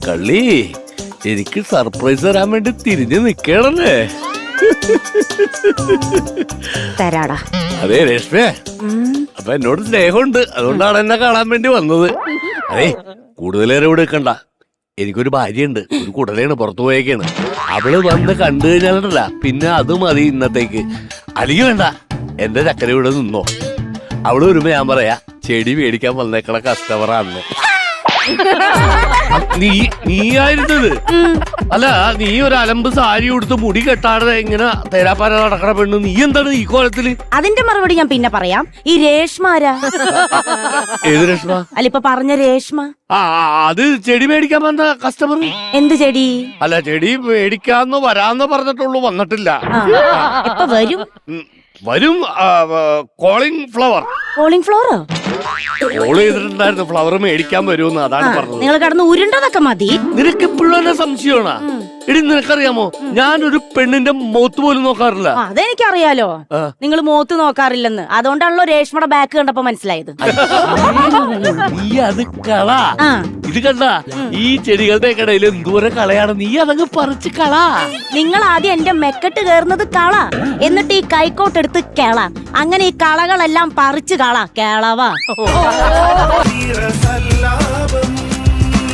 കള്ളി എനിക്ക് സർപ്രൈസ് തരാൻ വേണ്ടി തിരിഞ്ഞു നിക്കണല്ലേ? തരാടാ. അതെ രേഷ്മേ, അപ്പൊ എന്നോട് സ്നേഹമുണ്ട്, അതുകൊണ്ടാണ് എന്നെ കാണാൻ വേണ്ടി വന്നത്. അതെ, കൂടുതലേറെ ഇവിടെ നിൽക്കണ്ട. എനിക്കൊരു ഭാര്യയുണ്ട്, ഒരു കുടലാണ് പുറത്തു പോയേക്കാണ്. അവള് വന്ന് കണ്ടു കഴിഞ്ഞാലല്ല പിന്നെ അത് മതി ഇന്നത്തേക്ക്. അല്ലെങ്കിൽ വേണ്ട, എന്റെ ചക്കര ഇവിടെ നിന്നോ. അവള് വരുമ്പോ ഞാൻ പറയാ ചെടി മേടിക്കാൻ വന്നേക്കണ കസ്റ്റമറാണ്. നീയായിരുന്നത് അല്ല, നീ ഒരു അലമ്പ് സാരി കൊടുത്ത് മുടി കെട്ടാതെ ഇങ്ങനെ തേരാപ്പാര നടക്കണ പെണ്ണു, നീ എന്താണ് ഈ കോലത്തില്? അതിന്റെ മറുപടി ഞാൻ പിന്നെ പറയാം. ഈ രേഷ്മ ആരാ? ഏത് രേഷ്മ? അല്ല, ഇപ്പൊ പറഞ്ഞ രേഷ്മ. അത് ചെടി മേടിക്കാൻ വന്ന കസ്റ്റമർ. എന്ത് ചെടി? അല്ല, ചെടി മേടിക്കാന്ന് വരാന്ന് പറഞ്ഞിട്ടുള്ളൂ, വന്നിട്ടില്ല. എപ്പ വരും? വരും. Calling flower. Calling fluoro? Call ചെയ്തിട്ടുണ്ടായിരുന്നു, ഫ്ലവർ മേടിക്കാൻ വരുമെന്ന്. അതാണ് പറഞ്ഞത്. നിങ്ങൾ കടന്ന് ഉരുണ്ടതൊക്കെ മതി. നിനക്ക് ഇപ്പോഴും എന്നെ സംശയമാണ്. എടി, നിനക്കറിയാമോ, ഞാനൊരു പെണ്ണിന്റെ മുഖത്ത് പോലും നോക്കാറില്ല. അതെനിക്കറിയാലോ, നിങ്ങൾ മുഖത്ത് നോക്കാറില്ലെന്ന്. അതുകൊണ്ടാണല്ലോ രേഷ്മയുടെ ബാക്ക് കണ്ടപ്പോ മനസ്സിലായത്. നീ അത് കള. ഇത് കണ്ട, ഈ ചെടികളുടെ ഇടയിൽ എന്തോരം കളയാണ്. നീ അതങ്ങ് പറിച്ച് കള. നിങ്ങൾ ആദ്യം എന്റെ മെക്കെട്ട് കേറുന്നത് കള, എന്നിട്ട് ഈ കൈക്കോട്ട് എടുത്ത് കേള. അങ്ങനെ ഈ കളകളെല്ലാം പറിച്ച് കള. കേളവാ.